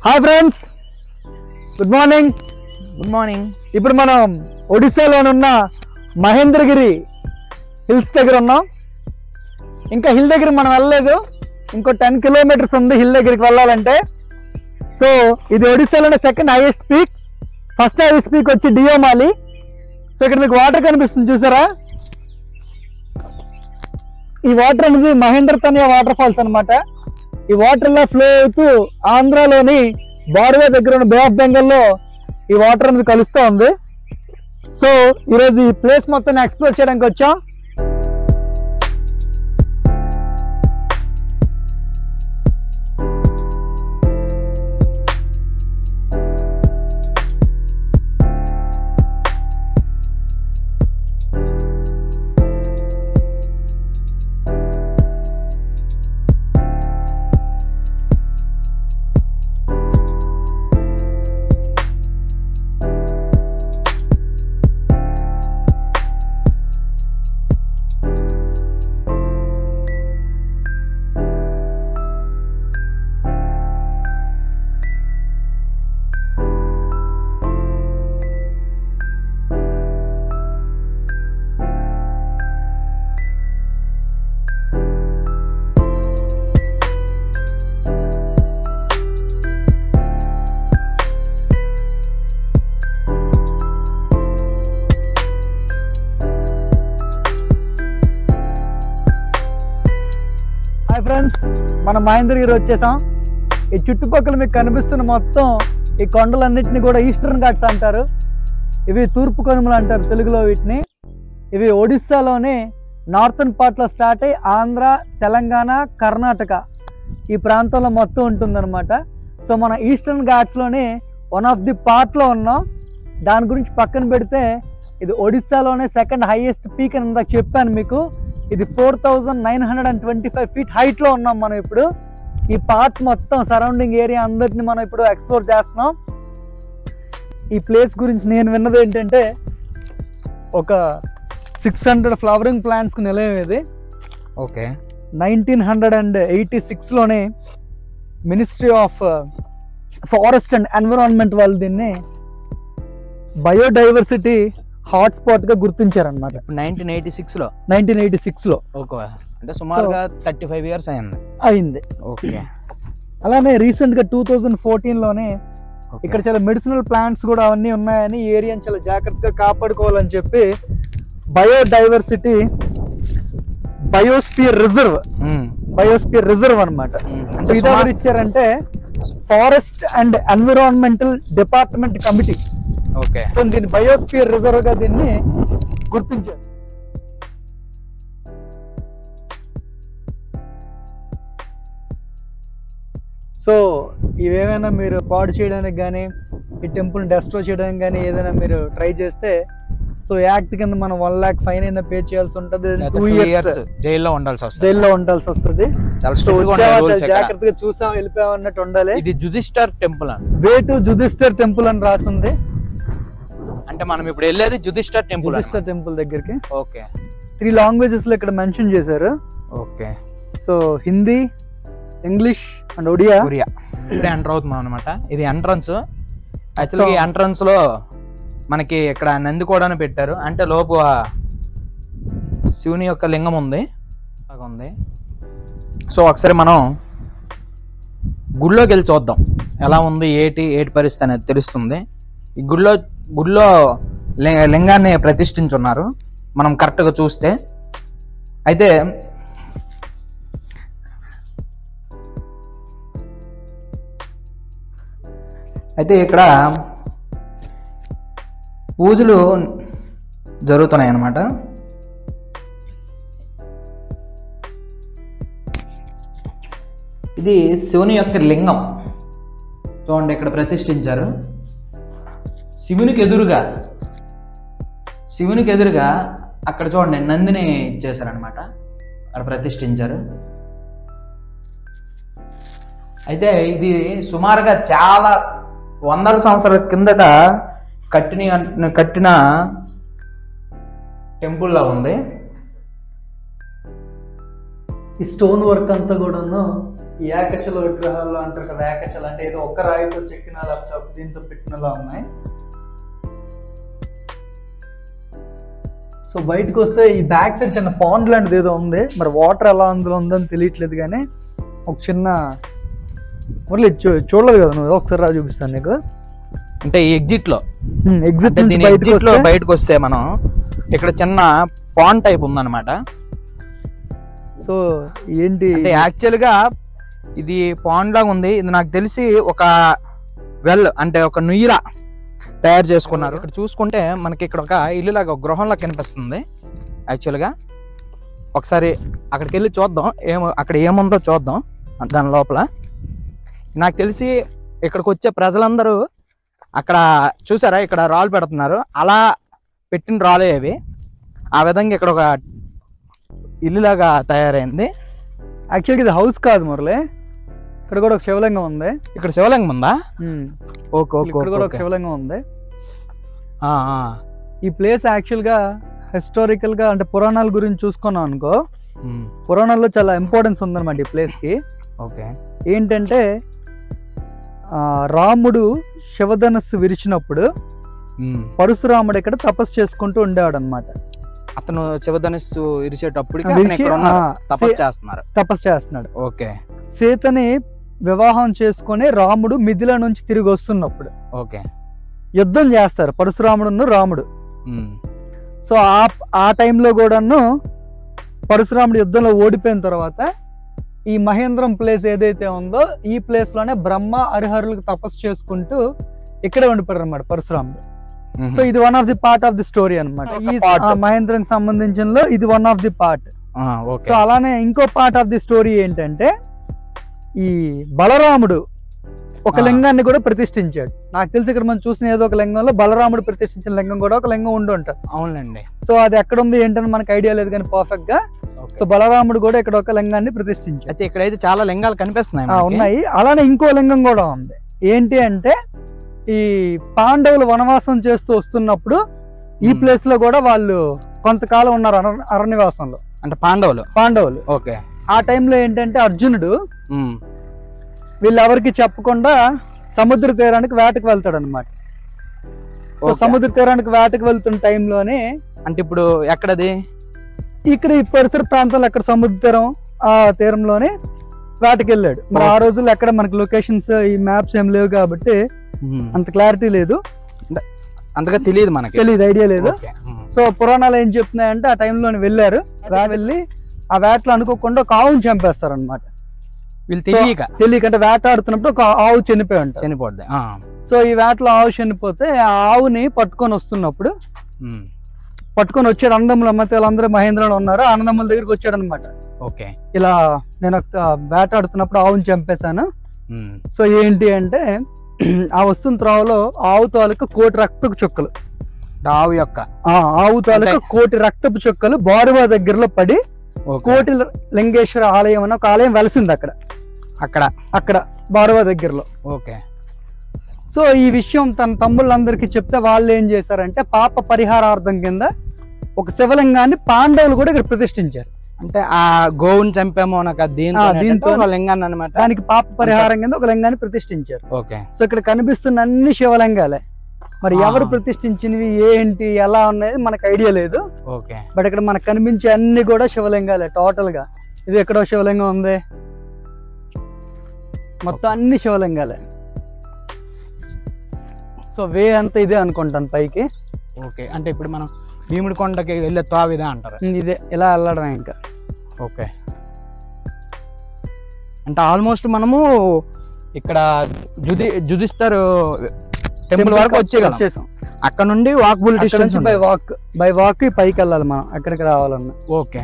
Hi friends, good morning. ఇప్పుడు మనం ఒడిశాలోనున్న Mahendragiri hills దగ్గర ఉన్నాం. ఇంకా హిల్ దగ్గర మనం వెళ్ళలేదు, ఇంకో 10 కిలోమీటర్స్ ఉంది హిల్ దగ్గరికి వెళ్ళాలంటే. సో ఇది ఒడిశాలోనే second highest peak. First highest peak వచ్చి డియోమాలి. సో ఇక్కడ మీకు వాటర్ కనిపిస్తుంది చూసారా, ఈ వాటర్ అనేది మహేంద్రతనియా వాటర్ ఫాల్స్ అనమాట. ఈ వాటర్ లా ఫ్లో అవుతూ ఆంధ్రాలోని బార్వే దగ్గర ఉన్న బే ఆఫ్ బెంగాల్లో ఈ వాటర్ అనేది కలుస్తూ ఉంది. సో ఈరోజు ఈ ప్లేస్ మొత్తం ఎక్స్ప్లోర్ చేయడానికి వచ్చాం. హాయ్ ఫ్రెండ్స్, మనం మహేంద్రగిరి వచ్చేసాం. ఈ చుట్టుపక్కల మీకు కనిపిస్తున్న మొత్తం ఈ కొండలన్నింటినీ కూడా ఈస్టర్న్ ఘాట్స్ అంటారు. ఇవి తూర్పు కనుమలు అంటారు తెలుగులో వీటిని. ఇవి ఒడిస్సాలోనే నార్థన్ పార్ట్లో స్టార్ట్ అయ్యి ఆంధ్ర, తెలంగాణ, కర్ణాటక ఈ ప్రాంతంలో మొత్తం ఉంటుందన్నమాట. సో మన ఈస్టర్న్ ఘాట్స్లోనే వన్ ఆఫ్ ది పార్ట్లో ఉన్నాం. దాని గురించి పక్కన పెడితే ఇది ఒడిస్సాలోనే సెకండ్ హైయెస్ట్ పీక్ అని ఇందాక చెప్పాను మీకు. ఇది 4925 ఫీట్ హైట్లో ఉన్నాం మనం ఇప్పుడు. ఈ పార్ట్ మొత్తం సరౌండింగ్ ఏరియా అందరిని మనం ఇప్పుడు ఎక్స్ప్లోర్ చేస్తున్నాం. ఈ ప్లేస్ గురించి నేను విన్నది ఏంటంటే, ఒక 600 ఫ్లవరింగ్ ప్లాంట్స్కి నిలయం ఇది. ఓకే. 1986లోనే ministry of forest and environment వాళ్ళు దీన్ని బయోడైవర్సిటీ హాట్స్పాట్ గా గుర్తించారనమాట. 1986లో. ఓకే, అంటే సుమారుగా 35 ఇయర్స్ అయింది. ఓకే. అలానే రీసెంట్ గా 2014లోనే ఇక్కడ చాలా మెడిసినల్ ప్లాంట్స్ కూడా అవన్నీ ఉన్నాయని, ఈ ఏరియాని చాలా జాగ్రత్తగా కాపాడుకోవాలని చెప్పి బయోడైవర్సిటీ బయోస్పియర్ రిజర్వ్ అనమాట. ఇది ఎవరు ఇచ్చారంటే forest and environmental department committee. Okay. So దీన్ని బయోస్పియర్ రిజర్వ్ గా దీన్ని గుర్తించారు. సో ఇవేమైనా మీరు పాడు చేయడానికి కానీ, ఈ టెంపుల్ డెస్ట్రాయ్ చేయడానికి కానీ ఏదైనా మీరు ట్రై చేస్తే, సో యాక్ట్ కింద మనం 1 lakh ఫైన్ అయినా పే చేయాల్సి ఉంటుంది. 2 years జైల్లో ఉండాల్సి వస్తుంది. జాగ్రత్తగా చూసాం వెళ్ళిపోయాం అన్నట్టు ఉండాలి. ఇది జుదిస్టర్ టెంపుల్ అని, వే టు జుదిస్టర్ టెంపుల్ అని రాస్తుంది. అంటే మనం ఇప్పుడు వెళ్ళేది జుదిస్టర్ టెంపుల్ దగ్గరికి. ఓకే. 3 లాంగ్వేజెస్ లో ఇక్కడ మెన్షన్ చేశారు. Okay. So Hindi, English and Odia. ఇప్పుడే ఎంటర్ అవుతున్నాం అనమాట. ఇది ఎంట్రన్స్. యాక్చువల్గా ఈ ఎంట్రన్స్ లో మనకి ఇక్కడ నంది కూడా పెట్టారు. అంటే లోపు శివుని యొక్క లింగం ఉంది. సో ఒకసారి మనం గుడిలోకి వెళ్ళి చూద్దాం ఎలా ఉంది, ఏటి పరిస్థితి అనేది తెలుస్తుంది. ఈ గుడిలో లింగాన్ని ప్రతిష్ఠించున్నారు మనం కరెక్ట్గా చూస్తే. అయితే ఇక్కడ పూజలు జరుగుతున్నాయి అన్నమాట. ఇది శివుని యొక్క లింగం చూడండి, ఇక్కడ ప్రతిష్ఠించారు. శివునికి ఎదురుగా అక్కడ చూడండి నందిని ఇచ్చేసారనమాట, అక్కడ ప్రతిష్ఠించారు. అయితే ఇది సుమారుగా చాలా వందల సంవత్సరాల కిందట కట్టిన టెంపుల్లో ఉంది. ఈ స్టోన్ వర్క్ అంతా కూడాను ఈ ఏకశిల విగ్రహాలు అంటారు కదా, ఏకశిల అంటే ఏదో ఒక్క రాయితో చెక్కిన లేకపోతే దీంతో పెట్టినలా ఉన్నాయి. సో బయటకు వస్తే ఈ బ్యాక్ సైడ్ చిన్న పాండ్ లాంటిది ఏదో ఉంది, మరి వాటర్ ఎలా అందులో ఉందని తెలియట్లేదు. కానీ ఒక చిన్న మురళి చూడలేదు కదా నువ్వు, ఒకసారి రా చూపిస్తాను నీకు. అంటే ఈ ఎగ్జిట్ లో ఎగ్జిట్ లో బయటకు వస్తే మనం ఇక్కడ చిన్న పాండ్ టైప్ ఉందన్నమాట. సో ఏంటి అంటే యాక్చువల్ గా ఇది పాండ్ లాగా ఉంది. ఇది నాకు తెలిసి ఒక అంటే ఒక నుయ్యిలా తయారు చేసుకున్నారు. ఇక్కడ చూసుకుంటే మనకి ఇక్కడ ఒక ఇల్లు లాగా ఒక గృహంలా కనిపిస్తుంది. యాక్చువల్ గా ఒకసారి అక్కడికి వెళ్ళి చూద్దాం, అక్కడ ఏముందో చూద్దాం. దాని లోపల నాకు తెలిసి ఇక్కడికి వచ్చే ప్రజలందరూ అక్కడ చూసారా, ఇక్కడ రాళ్ళు పెడుతున్నారు, అలా పెట్టిన రాళ్ళే అవి. ఆ విధంగా ఇక్కడ ఒక ఇల్లులాగా తయారైంది. యాక్చువల్గా ఇది హౌస్ కాదు మురళి, ఇక్కడ కూడా ఒక శివలింగం ఉంది. ఇక్కడ శివలింగం ఉందా? ఓకే ఓకే, ఇక్కడ కూడా ఒక శివలింగం ఉంది. ఈ ప్లేస్ యాక్చువల్గా హిస్టారికల్ గా అంటే పురాణాల గురించి చూసుకున్నాం అనుకో, పురాణాల్లో చాలా ఇంపార్టెన్స్ ఉందన్నమాట ఈ ప్లేస్ కి. ఓకే, ఏంటంటే రాముడు శివధనస్సు విరిచినప్పుడు పరశురాముడు ఇక్కడ తపస్సు చేసుకుంటూ ఉండేవాడు అనమాట. అతను శివధనస్సు ఇరిచేటప్పుడు తపస్సు చేస్తున్నాడు. ఓకే, సీతని వివాహం చేసుకుని రాముడు మిథిల నుంచి తిరిగి వస్తున్నప్పుడు ఓకే యుద్ధం చేస్తారు పరశురాముడును రాముడు. సో ఆ టైంలో కూడాను పరశురాముడు యుద్ధంలో ఓడిపోయిన తర్వాత ఈ మహేంద్రం ప్లేస్ ఏదైతే ఉందో ఈ ప్లేస్ లోనే బ్రహ్మ హరిహరులకు తపస్సు చేసుకుంటూ ఇక్కడే ఉండిపోయారు అనమాట పరశురాముడు. సో ఇది one of the part of the story అనమాట. ఈ మహేంద్రం సంబంధించిన ఇది one of the part. So అలానే ఇంకో పార్ట్ ఆఫ్ ది స్టోరీ ఏంటంటే ఈ బలరాముడు ఒక లింగాన్ని కూడా ప్రతిష్ఠించాడు. నాకు తెలిసి ఇక్కడ మనం చూసిన ఏదో ఒక లింగంలో బలరాముడు ప్రతిష్ఠించిన లింగం కూడా ఒక లింగం ఉండి ఉంటుంది. అవునండి. సో అది ఎక్కడ ఉంది ఏంటని మనకు ఐడియా లేదు కానీ పర్ఫెక్ట్ గా సో బలరాముడు కూడా ఇక్కడ ఒక లింగాన్ని ప్రతిష్ఠించాడు. అయితే ఇక్కడైతే చాలా లింగాలు కనిపిస్తున్నాయి ఉన్నాయి. అలానే ఇంకో లింగం కూడా ఉంది. ఏంటి అంటే ఈ పాండవులు వనవాసం చేస్తూ వస్తున్నప్పుడు ఈ ప్లేస్ లో కూడా వాళ్ళు కొంతకాలం ఉన్నారు అరణ్యవాసంలో. అంటే పాండవులు ఓకే. ఆ టైంలో ఏంటంటే అర్జునుడు వీళ్ళెవరికి చెప్పకుండా సముద్ర తీరానికి వేటకు వెళ్తాడు అనమాట. సో సముద్ర తీరానికి వేటకు వెళ్తున్న టైంలోనే అంటే ఇప్పుడు ఎక్కడది ఇక్కడ ఈ పరిసర ప్రాంతాల్లో ఎక్కడ సముద్ర తీరం ఆ తీరంలోనే వేటకి వెళ్ళాడు. మరి ఆ రోజుల్లో ఎక్కడ మనకి లొకేషన్స్ ఈ మ్యాప్స్ ఏం లేవు కాబట్టి అంత క్లారిటీ లేదు, అంతగా తెలియదు, మనకి ఐడియా లేదు. సో పురాణాలు ఏం చెప్తున్నాయంటే ఆ టైంలో వెళ్ళారు, వెళ్ళి ఆ వేటలో అనుకోకుండా ఒక ఆవుని చంపేస్తారు అనమాట. వీళ్ళు తెలియకంటే వేటాడుతున్నప్పుడు ఒక ఆవు చనిపోద్ది. సో ఈ వేటలో ఆవు చనిపోతే ఆ ఆవుని పట్టుకొని వస్తున్నప్పుడు పట్టుకొని వచ్చాడు. అన్నదమ్ముల మధ్య వాళ్ళందరూ మహేంద్రలో ఉన్నారు, అన్నదమ్ముల దగ్గరికి వచ్చాడు అనమాట. ఓకే, ఇలా నేను వేటాడుతున్నప్పుడు ఆవుని చంపేశాను. సో ఏంటి అంటే ఆ వస్తున్న త్రోవలో ఆవు తాలూకు 1,00,00,000 రక్తపు చుక్కలు, ఆవు తాలూకు 1,00,00,000 రక్తపు చుక్కలు బారువా దగ్గరలో పడి కోటి లింగేశ్వర ఆలయం అని ఒక ఆలయం వెలిసింది అక్కడ బారువా దగ్గరలో. ఓకే. సో ఈ విషయం తన తమ్ముళ్ళందరికీ చెప్తే వాళ్ళు ఏం చేశారంటే పాప పరిహారార్థం కింద ఒక శివలింగాన్ని పాండవులు కూడా ఇక్కడ ప్రతిష్ఠించారు. అంటే ఆ గోవుని చంపేమో దీంతో లింగాన్ని అనమాట, దానికి పాప పరిహారం కింద ఒక లింగాన్ని ప్రతిష్ఠించారు. ఓకే. సో ఇక్కడ కనిపిస్తున్న అన్ని శివలింగాలే. మరి ఎవరు ప్రతిష్ఠించినవి ఏంటి ఎలా ఉన్నాయి మనకు ఐడియా లేదు. ఓకే. బట్ ఇక్కడ మనకు కనిపించే అన్ని కూడా శివలింగాలే టోటల్ గా. ఇది ఎక్కడో శివలింగం ఉంది, మొత్తం అన్ని శివలింగాలే. సో వే అంతా ఇదే అనుకుంటాను పైకి. ఓకే. అంటే ఇప్పుడు మనం భీముడి కొండకి వెళ్ళే తావిదే అంటారు. ఇదే ఇలా వెళ్ళడమే ఇంకా. ఓకే. అంటే ఆల్మోస్ట్ మనము ఇక్కడ జుదిస్తారు టెంపుల్ వరకు వచ్చేసాం. అక్కడ నుండి వాకబుల్ డిస్టెన్స్, బై వాక్ పైకి వెళ్ళాలి మనం ఎక్కడికి రావాలన్నా. ఓకే.